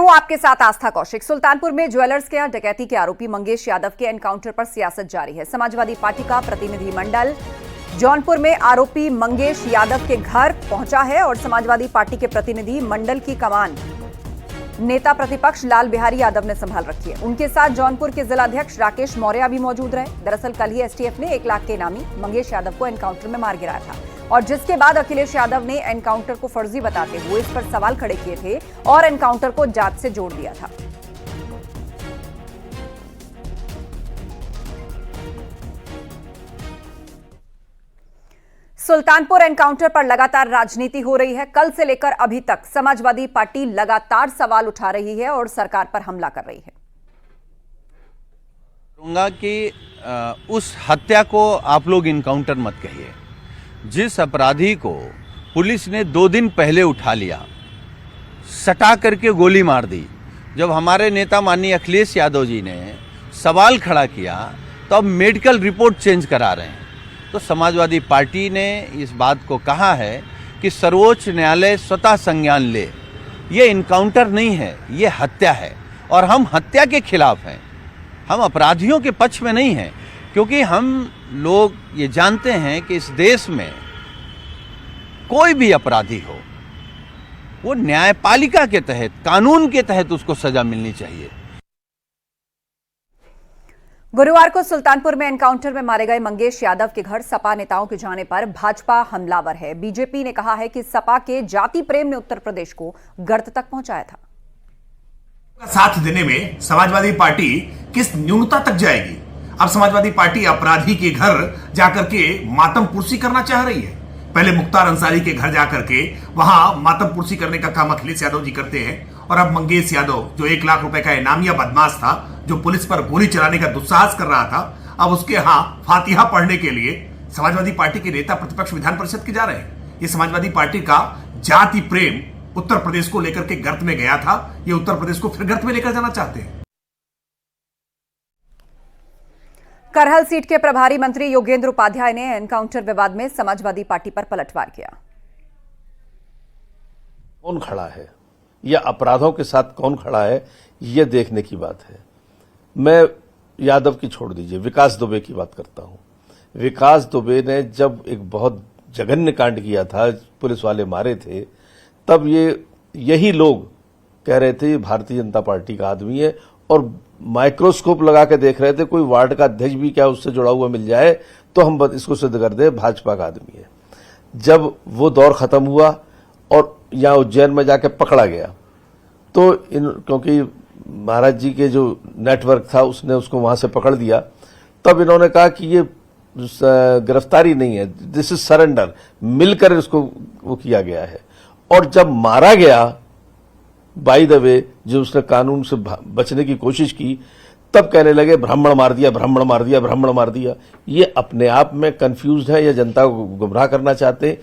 हूं आपके साथ आस्था कौशिक। सुल्तानपुर में ज्वेलर्स के डकैती के आरोपी मंगेश यादव के एनकाउंटर पर सियासत जारी है। समाजवादी पार्टी का प्रतिनिधिमंडल जौनपुर में आरोपी मंगेश यादव के घर पहुंचा है और समाजवादी पार्टी के प्रतिनिधि मंडल की कमान नेता प्रतिपक्ष लाल बिहारी यादव ने संभाल रखी है। उनके साथ जौनपुर के जिलाध्यक्ष राकेश मौर्य भी मौजूद रहे। दरअसल कल ही एसटीएफ ने 1 लाख के इनामी मंगेश यादव को एनकाउंटर में मार गिराया था और जिसके बाद अखिलेश यादव ने एनकाउंटर को फर्जी बताते हुए इस पर सवाल खड़े किए थे और एनकाउंटर को जांच से जोड़ दिया था। सुल्तानपुर एनकाउंटर पर लगातार राजनीति हो रही है। कल से लेकर अभी तक समाजवादी पार्टी लगातार सवाल उठा रही है और सरकार पर हमला कर रही है। कहूंगा कि उस हत्या को आप लोग इनकाउंटर मत कहिए। जिस अपराधी को पुलिस ने 2 दिन पहले उठा लिया, सटा करके गोली मार दी, जब हमारे नेता माननीय अखिलेश यादव जी ने सवाल खड़ा किया तो अब मेडिकल रिपोर्ट चेंज करा रहे हैं। तो समाजवादी पार्टी ने इस बात को कहा है कि सर्वोच्च न्यायालय स्वतः संज्ञान ले। ये इनकाउंटर नहीं है, ये हत्या है और हम हत्या के खिलाफ हैं। हम अपराधियों के पक्ष में नहीं हैं, क्योंकि हम लोग ये जानते हैं कि इस देश में कोई भी अपराधी हो, वो न्यायपालिका के तहत, कानून के तहत उसको सजा मिलनी चाहिए। गुरुवार को सुल्तानपुर में एनकाउंटर में मारे गए मंगेश यादव के घर सपा नेताओं के जाने पर भाजपा हमलावर है। बीजेपी ने कहा है कि सपा के जाति प्रेम ने उत्तर प्रदेश को गर्त तक पहुंचाया था। साथ देने में समाजवादी पार्टी किस न्यूनता तक जाएगी? अब समाजवादी पार्टी अपराधी के घर जाकर के मातम पुरसी करना चाह रही है। पहले मुख्तार अंसारी के घर जाकर के वहां मातम पुरसी करने का काम अखिलेश यादव जी करते हैं और अब मंगेश यादव, जो 1 लाख रुपए का इनामिया बदमाश था, जो पुलिस पर गोली चलाने का दुस्साहस कर रहा था, अब उसके यहां फातिहा पढ़ने के लिए समाजवादी पार्टी के नेता प्रतिपक्ष विधान परिषद के जा रहे हैं। ये समाजवादी पार्टी का जाति प्रेम उत्तर प्रदेश को लेकर के गर्त में गया था, ये उत्तर प्रदेश को फिर गर्त में लेकर जाना चाहते हैं। करहल सीट के प्रभारी मंत्री योगेंद्र उपाध्याय ने एनकाउंटर विवाद में समाजवादी पार्टी पर पलटवार किया। कौन खड़ा है या अपराधों के साथ कौन खड़ा है, यह देखने की बात है। मैं यादव की छोड़ दीजिए, विकास दुबे की बात करता हूं। विकास दुबे ने जब एक बहुत जघन्य कांड किया था, पुलिस वाले मारे थे, तब यही लोग कह रहे थे भारतीय जनता पार्टी का आदमी है और माइक्रोस्कोप लगा के देख रहे थे कोई वार्ड का अध्यक्ष भी क्या उससे जुड़ा हुआ मिल जाए तो हम इसको सिद्ध कर दे भाजपा का आदमी है। जब वो दौर खत्म हुआ और यहां उज्जैन में जाके पकड़ा गया तो क्योंकि महाराज जी के जो नेटवर्क था उसने उसको वहां से पकड़ दिया, तब इन्होंने कहा कि ये गिरफ्तारी नहीं है, दिस इज सरेंडर, मिलकर इसको वो किया गया है। और जब मारा गया बाय द वे, जो उसने कानून से बचने की कोशिश की, तब कहने लगे ब्राह्मण मार दिया, ब्राह्मण मार दिया, ब्राह्मण मार दिया। ये अपने आप में कंफ्यूज है या जनता को गुमराह करना चाहते हैं।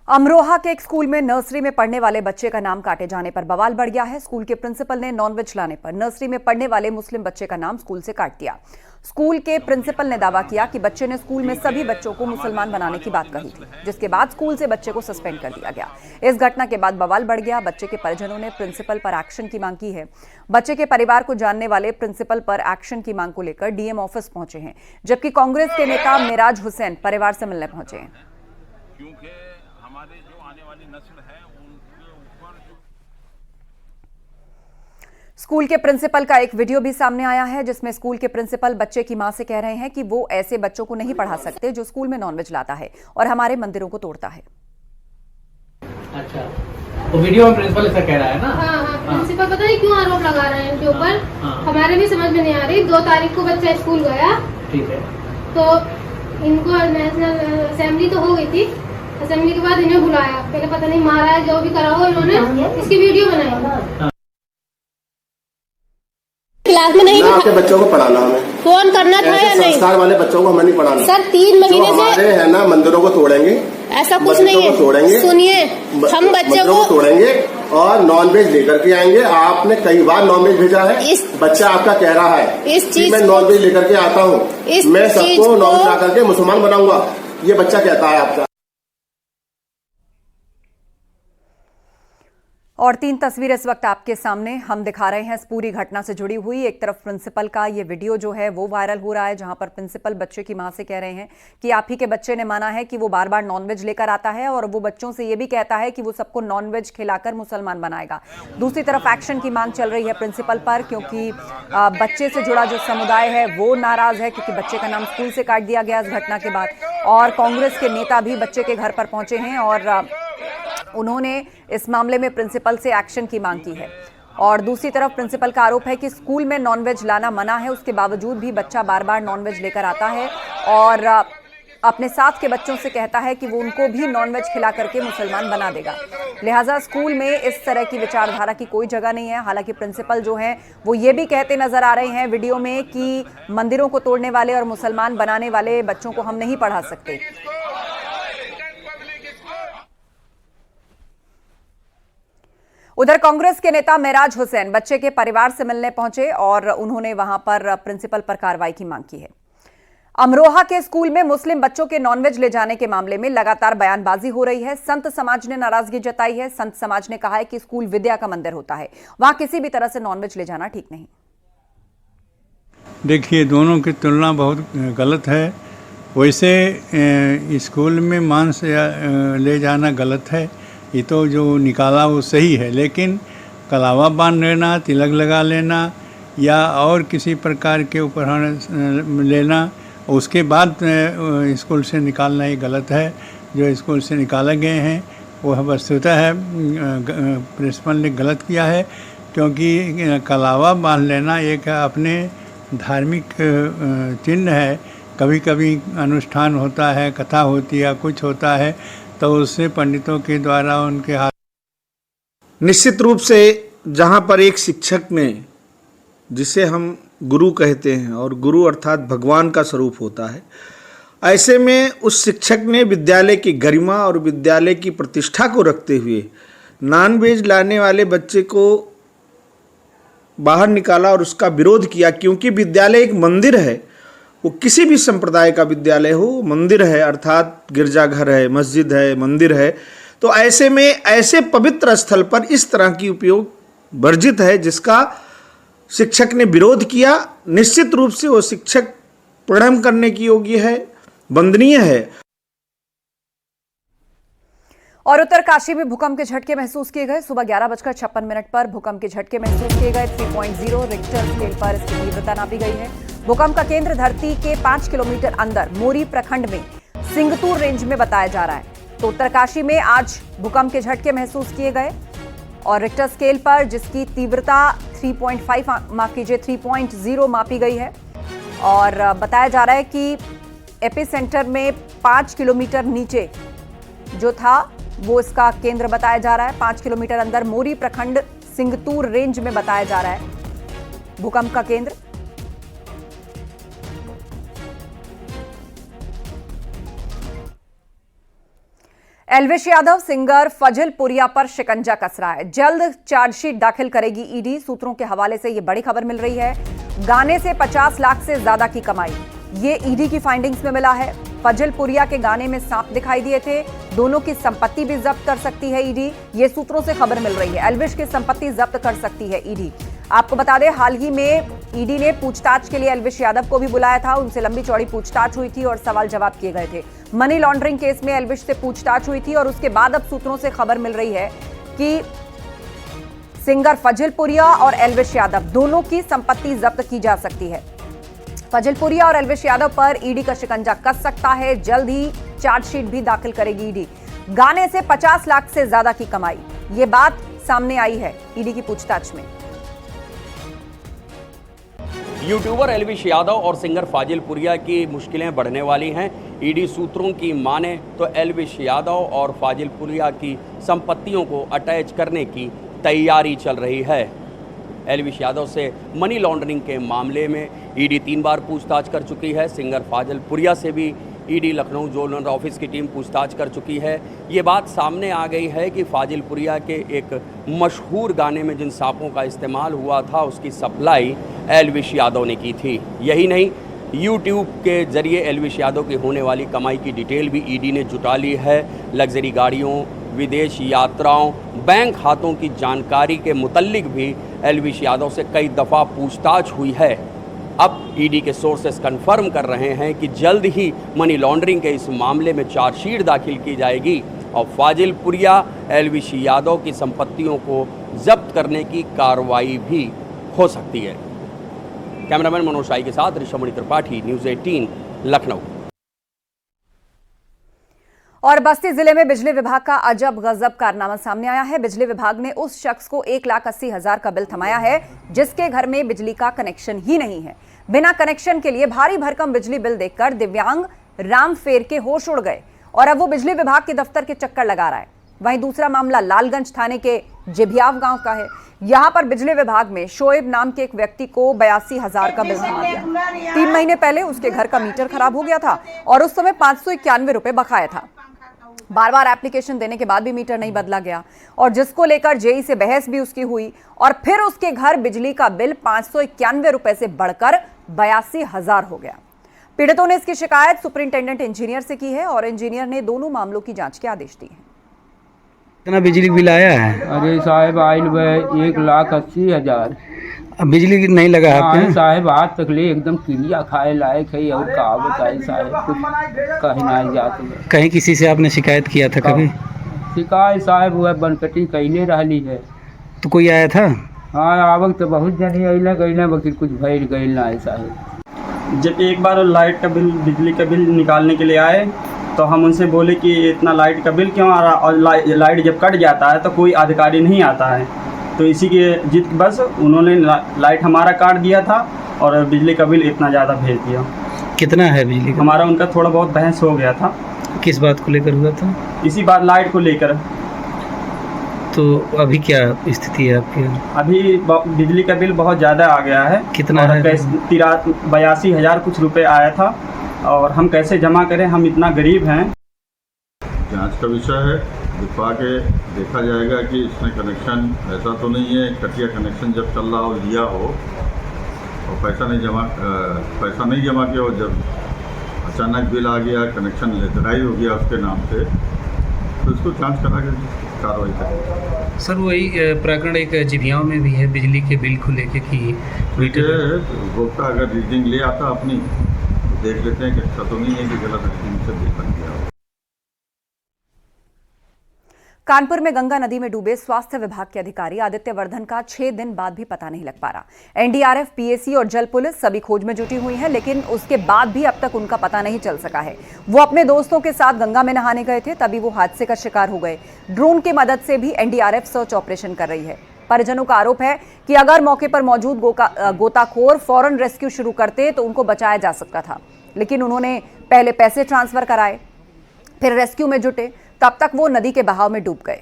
अमरोहा के एक स्कूल में नर्सरी में पढ़ने वाले बच्चे का नाम काटे जाने पर बवाल बढ़ गया है। स्कूल के प्रिंसिपल ने नॉनवेज लाने पर नर्सरी में पढ़ने वाले मुस्लिम बच्चे का नाम स्कूल से काट दिया। स्कूल के प्रिंसिपल ने दावा किया कि बच्चे ने स्कूल में सभी बच्चों को मुसलमान बनाने की बात कही थी, जिसके बाद स्कूल से बच्चे को सस्पेंड कर दिया गया। इस घटना के बाद बवाल बढ़ गया। बच्चे के परिजनों ने प्रिंसिपल पर एक्शन की मांग की है। बच्चे के परिवार को जानने वाले प्रिंसिपल पर एक्शन की मांग को लेकर डीएम ऑफिस पहुंचे हैं, जबकि कांग्रेस के नेता मिराज हुसैन परिवार से मिलने पहुंचे हैं। स्कूल के प्रिंसिपल का एक वीडियो भी सामने आया है, जिसमें स्कूल के प्रिंसिपल बच्चे की मां से कह रहे हैं कि वो ऐसे बच्चों को नहीं पढ़ा सकते जो स्कूल में नॉनवेज लाता है और हमारे मंदिरों को तोड़ता है। अच्छा, तो वीडियो में प्रिंसिपल ऐसा कह रहा है ना? हाँ, प्रिंसिपल पता नहीं क्यों आरोप लगा रहे हैं उनके ऊपर। हमारे भी समझ में नहीं आ रही। 2 तारीख को बच्चा स्कूल गया, ठीक है, तो इनको नेशनल असेंबली तो हो गई थी, असेंबली के बाद इन्हें बुलाया, पहले पता नहीं मारा है, जो भी करा हो इन्होंने, इसकी वीडियो बनाई। क्लास में नहीं आपके बच्चों को पढ़ाना हमें फोन करना था या नहीं? संस्कार वाले बच्चों को हमें नहीं पढ़ाना सर। 3 महीने से हमारे है ना, मंदिरों को तोड़ेंगे, ऐसा कुछ नहीं है। तोड़ेंगे, सुनिए, हम बच्चों को तोड़ेंगे और नॉनवेज लेकर के आएंगे। आपने कई बार नॉनवेज भेजा है, बच्चा आपका कह रहा है इस चीज मैं नॉनवेज लेकर के आता हूँ, मैं सबको नॉनवेज ला करके मुसलमान बनाऊंगा, ये बच्चा कहता है आपका। और 3 तस्वीरें इस वक्त आपके सामने हम दिखा रहे हैं इस पूरी घटना से जुड़ी हुई। एक तरफ प्रिंसिपल का ये वीडियो जो है वो वायरल हो रहा है, जहां पर प्रिंसिपल बच्चे की मां से कह रहे हैं कि आप ही के बच्चे ने माना है कि वो बार बार नॉनवेज लेकर आता है और वो बच्चों से ये भी कहता है कि वो सबको नॉनवेज खिलाकर मुसलमान बनाएगा। दूसरी तरफ एक्शन की मांग चल रही है प्रिंसिपल पर, क्योंकि बच्चे से जुड़ा जो समुदाय है वो नाराज है, क्योंकि बच्चे का नाम स्कूल से काट दिया गया इस घटना के बाद। और कांग्रेस के नेता भी बच्चे के घर पर पहुंचे हैं और उन्होंने इस मामले में प्रिंसिपल से एक्शन की मांग की है। और दूसरी तरफ प्रिंसिपल का आरोप है कि स्कूल में नॉनवेज लाना मना है, उसके बावजूद भी बच्चा बार बार नॉनवेज लेकर आता है और अपने साथ के बच्चों से कहता है कि वो उनको भी नॉनवेज खिला करके मुसलमान बना देगा। लिहाजा स्कूल में इस तरह की विचारधारा की कोई जगह नहीं है। हालांकि प्रिंसिपल जो हैं वो ये भी कहते नजर आ रहे हैं वीडियो में कि मंदिरों को तोड़ने वाले और मुसलमान बनाने वाले बच्चों को हम नहीं पढ़ा सकते। उधर कांग्रेस के नेता मेराज हुसैन बच्चे के परिवार से मिलने पहुंचे और उन्होंने वहां पर प्रिंसिपल पर कार्रवाई की मांग की है। अमरोहा के स्कूल में मुस्लिम बच्चों के नॉनवेज ले जाने के मामले में लगातार बयानबाजी हो रही है। संत समाज ने नाराजगी जताई है। संत समाज ने कहा है कि स्कूल विद्या का मंदिर होता है, वहां किसी भी तरह से नॉनवेज ले जाना ठीक नहीं। देखिए, दोनों की तुलना बहुत गलत है। वैसे स्कूल में मांस ले जाना गलत है, ये तो जो निकाला वो सही है, लेकिन कलावा बांध लेना, तिलक लगा लेना या और किसी प्रकार के उपकरण लेना, उसके बाद स्कूल से निकालना ही गलत है। जो स्कूल से निकाले गए हैं वह वस्तुतः है प्रिंसिपल ने गलत किया है, क्योंकि कलावा बांध लेना एक अपने धार्मिक चिन्ह है। कभी कभी अनुष्ठान होता है, कथा होती है, कुछ होता है, तो उससे पंडितों के द्वारा उनके हाथ। निश्चित रूप से जहाँ पर एक शिक्षक ने, जिसे हम गुरु कहते हैं और गुरु अर्थात भगवान का स्वरूप होता है, ऐसे में उस शिक्षक ने विद्यालय की गरिमा और विद्यालय की प्रतिष्ठा को रखते हुए नॉनवेज लाने वाले बच्चे को बाहर निकाला और उसका विरोध किया। क्योंकि विद्यालय एक मंदिर है, वो किसी भी संप्रदाय का विद्यालय हो, मंदिर है अर्थात गिरजाघर है, मस्जिद है, मंदिर है। तो ऐसे में ऐसे पवित्र स्थल पर इस तरह की उपयोग वर्जित है, जिसका शिक्षक ने विरोध किया। निश्चित रूप से वो शिक्षक प्रणाम करने की योग्य है, वंदनीय है। और उत्तरकाशी में भूकंप के झटके महसूस किए गए। सुबह 11:56 पर भूकंप के झटके महसूस किए गए। 3.0 रिक्टर स्केल पर इसकी तीव्रता नापी गई है। भूकंप का केंद्र धरती के 5 किलोमीटर अंदर मोरी प्रखंड में सिंगतूर रेंज में बताया जा रहा है। तो उत्तरकाशी में आज भूकंप के झटके महसूस किए गए और रिक्टर स्केल पर जिसकी तीव्रता 3.0 मापी गई है। और बताया जा रहा है कि एपिसेंटर में 5 किलोमीटर नीचे जो था वो इसका केंद्र बताया जा रहा है। 5 किलोमीटर अंदर मोरी प्रखंड सिंगतूर रेंज में बताया जा रहा है भूकंप का केंद्र। एल्विश यादव सिंगर फजल पुरिया पर शिकंजा कस रहा है। जल्द चार्जशीट दाखिल करेगी ईडी। सूत्रों के हवाले से यह बड़ी खबर मिल रही है। गाने से 50 लाख से ज्यादा की कमाई, ये ईडी की फाइंडिंग्स में मिला है। फजल पुरिया के गाने में सांप दिखाई दिए थे। दोनों की संपत्ति भी जब्त कर सकती है ईडी, ये सूत्रों से खबर मिल रही है। एल्विश की संपत्ति जब्त कर सकती है ईडी। आपको बता दें, हाल ही में ईडी ने पूछताछ के लिए एल्विश यादव को भी बुलाया था। उनसे लंबी चौड़ी पूछताछ हुई थी और सवाल जवाब किए गए थे। मनी लॉन्ड्रिंग केस में एल्विश से पूछताछ हुई थी और उसके बाद अब सूत्रों से खबर मिल रही है कि सिंगर फजल पुरिया और एल्विश यादव दोनों की संपत्ति जब्त की जा सकती है। फजल पुरिया और एल्विश यादव पर ईडी का शिकंजा कस सकता है। जल्द ही चार्जशीट भी दाखिल करेगी ईडी। गाने से 50 लाख से ज्यादा की कमाई, ये बात सामने आई है ईडी की पूछताछ में। यूट्यूबर एल्विश यादव और सिंगर फाजिल पुरिया की मुश्किलें बढ़ने वाली हैं। ईडी सूत्रों की माने तो एल्विश यादव और फाजिल पुरिया की संपत्तियों को अटैच करने की तैयारी चल रही है। एल्विश यादव से मनी लॉन्ड्रिंग के मामले में ईडी 3 बार पूछताछ कर चुकी है। सिंगर फाजिल पुरिया से भी ईडी लखनऊ जोनल ऑफिस की टीम पूछताछ कर चुकी है। ये बात सामने आ गई है कि फाजिल पुरिया के एक मशहूर गाने में जिन सांपों का इस्तेमाल हुआ था उसकी सप्लाई एल्विश यादव ने की थी। यही नहीं, यूट्यूब के जरिए एल्विश यादव की होने वाली कमाई की डिटेल भी ईडी ने जुटा ली है। लग्जरी गाड़ियों, विदेश यात्राओं, बैंक खातों की जानकारी के मुतल्लिक भी एलविश यादव से कई दफ़ा पूछताछ हुई है। अब ईडी के सोर्सेस कंफर्म कर रहे हैं कि जल्द ही मनी लॉन्ड्रिंग के इस मामले में चार्जशीट दाखिल की जाएगी और फाजिल पुरिया, एलविश यादव की संपत्तियों को जब्त करने की कार्रवाई भी हो सकती है। कैमरामैन मनोज शाही के साथ ऋषमणि त्रिपाठी, न्यूज़ 18 लखनऊ। और बस्ती जिले में बिजली विभाग का अजब गजब कारनामा सामने आया है। बिजली विभाग ने उस शख्स को 1,80,000 का बिल थमाया है जिसके घर में बिजली का कनेक्शन ही नहीं है। बिना कनेक्शन के लिए भारी भरकम बिजली बिल देखकर दिव्यांग राम फेर के होश उड़ गए और अब वो बिजली विभाग के दफ्तर के चक्कर लगा रहा है। वहीं दूसरा मामला लालगंज थाने के जिभियाव गांव का है। यहां पर बिजली विभाग में शोएब नाम के एक व्यक्ति को 82,000 का बिल थमा दिया। 3 महीने पहले उसके घर का मीटर खराब हो गया था और उस समय 591 रुपए बकाया था। बार बार एप्लीकेशन देने के बाद भी मीटर नहीं बदला गया और जिसको लेकर जेई से बहस भी उसकी हुई और फिर उसके घर बिजली का बिल 591 रुपए से बढ़कर 82,000 हो गया। पीड़ितों ने इसकी शिकायत सुपरिंटेंडेंट इंजीनियर से की है और इंजीनियर ने दोनों मामलों की जांच के आदेश दिए हैं। कितना बिजली बिल आया है? अरे साहब आयल 1,80,000। अब बिजली नहीं लगा आपके? साहब आज तक ले एकदम क्रिया खाए लायक है और कहावत आई साहब, कुछ कहीं ना जाते। कहीं किसी से आपने शिकायत किया था कभी? शिकायत साहब वह बनकटी कैले रही है। तो कोई आया था? हाँ आवक तो बहुत जनी अला गईला बाकी कुछ भैर गई ना है साहब। जब एक बार लाइट का बिल, बिजली का बिल निकालने के लिए आए तो हम उनसे बोले कि इतना लाइट का बिल क्यों आ रहा, और लाइट जब कट जाता है तो कोई अधिकारी नहीं आता है। तो इसी के जिद बस उन्होंने लाइट हमारा काट दिया था और बिजली का बिल इतना ज़्यादा भेज दिया। कितना है बिजली का? हमारा उनका थोड़ा बहुत बहस हो गया था। किस बात को लेकर हुआ था? इसी बात लाइट को लेकर। तो अभी क्या स्थिति है आपकी? अभी बिजली का बिल बहुत ज़्यादा आ गया है। कितना है? 82,000 कुछ रुपए आया था और हम कैसे जमा करें, हम इतना गरीब हैं। जांच का विषय है, दिखवा के देखा जाएगा कि इसमें कनेक्शन ऐसा तो नहीं है कटिया कनेक्शन जब चल रहा हो लिया हो और पैसा नहीं जमा किया हो, जब अचानक बिल आ गया, कनेक्शन लेटराई हो गया उसके नाम से, तो इसको जांच करा के कार्रवाई करें। सर वही प्रकरण एक जिभियाव में भी है बिजली के बिल को लेके कि मीटर उपभोक्ता अगर रीडिंग ले आता अपनी तो देख लेते हैं कि अच्छा तो नहीं है कि गलत रीडिंग से बिल बन गया। कानपुर में गंगा नदी में डूबे स्वास्थ्य विभाग के अधिकारी आदित्य वर्धन का 6 दिन बाद भी पता नहीं लग पा रहा। एनडीआरएफ, पीएसी और जल पुलिस सभी खोज में जुटी हुई है, लेकिन उसके बाद भी अब तक उनका पता नहीं चल सका है। वो अपने दोस्तों के साथ गंगा में नहाने गए थे, तभी वो हादसे का शिकार हो गए। ड्रोन की मदद से भी एनडीआरएफ सर्च ऑपरेशन कर रही है। परिजनों का आरोप है कि अगर मौके पर मौजूद गोताखोर फौरन रेस्क्यू शुरू करते तो उनको बचाया जा सकता था, लेकिन उन्होंने पहले पैसे ट्रांसफर कराए, फिर रेस्क्यू में जुटे, तब तक वो नदी के बहाव में डूब गए।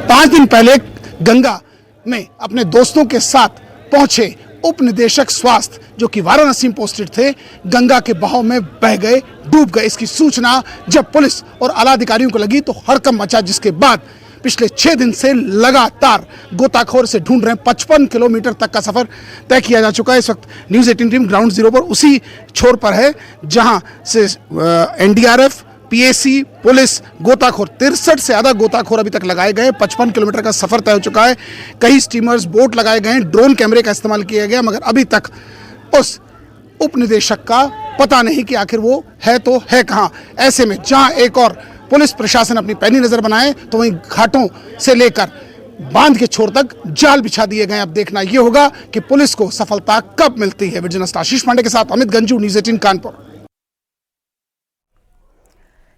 5 दिन पहले गंगा में अपने दोस्तों के साथ पहुंचे उप निदेशक स्वास्थ्य जो कि वाराणसी में पोस्टेड थे, गंगा के बहाव में बह गए, डूब गए। इसकी सूचना जब पुलिस और आला अधिकारियों को लगी तो हड़कंप मचा, जिसके बाद पिछले 6 दिन से लगातार गोताखोर से ढूंढ रहे हैं। 55 किलोमीटर तक का सफर तय किया जा चुका है। इस वक्त न्यूज़ 18 टीम ग्राउंड जीरो पर उसी छोर पर है जहां से एनडीआरएफ, पीएसी, पुलिस, गोताखोर 63 से ज्यादा गोताखोर अभी तक लगाए गए। 55 किलोमीटर का सफर तय हो चुका है। कई स्टीमर्स, बोट लगाए गए हैं, ड्रोन कैमरे का इस्तेमाल किया गया, मगर अभी तक उस उप निदेशक का पता नहीं कि आखिर वो है तो है कहां। ऐसे में जहां एक और पुलिस प्रशासन अपनी पैनी नजर बनाए तो वहीं घाटों से लेकर बांध के छोर तक जाल बिछा दिए गए। अब देखना यह होगा कि पुलिस को सफलता कब मिलती है। विजनस्ट आशीष पांडे के साथ अमित गंजू, न्यूज़ 18 कानपुर।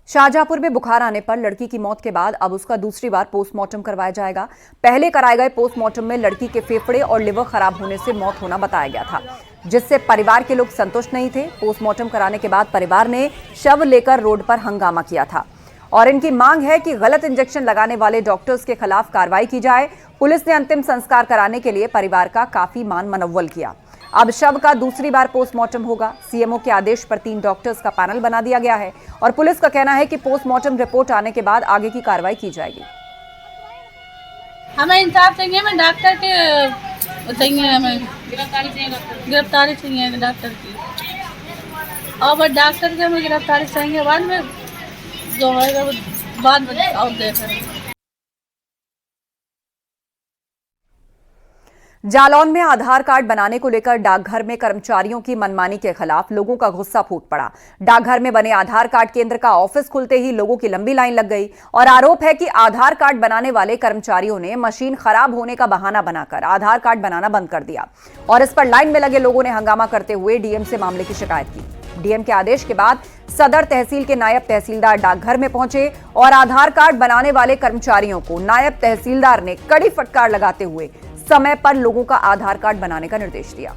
शाहजहांपुर में बुखार आने पर लड़की की मौत के बाद अब उसका दूसरी बार पोस्टमार्टम करवाया जाएगा। पहले कराए गए पोस्टमार्टम में लड़की के फेफड़े और लिवर खराब होने से मौत होना बताया गया था, जिससे परिवार के लोग संतुष्ट नहीं थे। पोस्टमार्टम कराने के बाद परिवार ने शव लेकर रोड पर हंगामा किया था और इनकी मांग है कि गलत इंजेक्शन लगाने वाले डॉक्टर्स के खिलाफ कार्रवाई की जाए। पुलिस ने अंतिम संस्कार कराने के लिए परिवार का काफी मान मनव्वल किया। अब शव का दूसरी बार पोस्टमार्टम होगा। सीएमओ के आदेश पर 3 डॉक्टर्स का पैनल बना दिया गया है और पुलिस का कहना है कि पोस्टमार्टम रिपोर्ट आने के बाद आगे की कार्रवाई की जाएगी। हमें इंसाफ चाहिए, हमें डॉक्टर के चाहिए, हमें गिरफ्तारी चाहिए डॉक्टर की, और बस डॉक्टर की हमें गिरफ्तारी चाहिए। बाद में जो है वो बाद में और देख रहे हैं। जालौन में आधार कार्ड बनाने को लेकर डाकघर में कर्मचारियों की मनमानी के खिलाफ लोगों का गुस्सा फूट पड़ा। डाकघर में बने आधार कार्ड केंद्र का ऑफिस खुलते ही लोगों की लंबी लाइन लग गई और आरोप है कि आधार कार्ड बनाने वाले कर्मचारियों ने मशीन खराब होने का बहाना बनाकर आधार कार्ड बनाना बंद कर दिया और इस पर लाइन में लगे लोगों ने हंगामा करते हुए डीएम से मामले की शिकायत की। डीएम के आदेश के बाद सदर तहसील के नायब तहसीलदार डाकघर में पहुंचे और आधार कार्ड बनाने वाले कर्मचारियों को नायब तहसीलदार ने कड़ी फटकार लगाते हुए समय पर लोगों का आधार कार्ड बनाने का निर्देश दिया।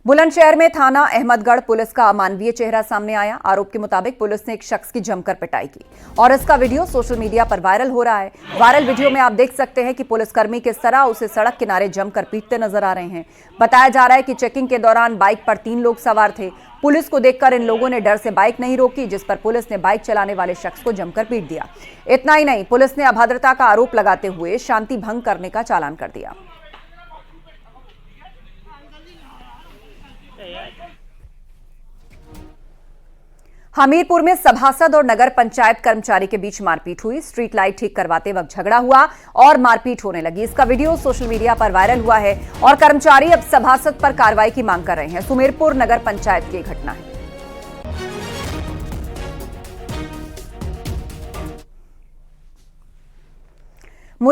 बुलंदशहर में थाना अहमदगढ़ पुलिस का अमानवीय चेहरा सामने आया। आरोप के मुताबिक पुलिस ने एक शख्स की जमकर पिटाई की और इसका वीडियो सोशल मीडिया पर वायरल हो रहा है। वायरल वीडियो में आप देख सकते हैं कि पुलिसकर्मी किस तरह उसे सड़क किनारे जमकर पीटते नजर आ रहे हैं। बताया जा रहा है कि चेकिंग के दौरान बाइक पर 3 लोग सवार थे। पुलिस को देखकर इन लोगों ने डर से बाइक नहीं रोकी, जिस पर पुलिस ने बाइक चलाने वाले शख्स को जमकर पीट दिया। इतना ही नहीं, पुलिस ने अभद्रता का आरोप लगाते हुए शांति भंग करने का चालान कर दिया। हमीरपुर में सभासद और नगर पंचायत कर्मचारी के बीच मारपीट हुई। स्ट्रीट लाइट ठीक करवाते वक्त झगड़ा हुआ और मारपीट होने लगी। इसका वीडियो सोशल मीडिया पर वायरल हुआ है और कर्मचारी अब सभासद पर कार्रवाई की मांग कर रहे हैं। सुमेरपुर नगर पंचायत की घटना है।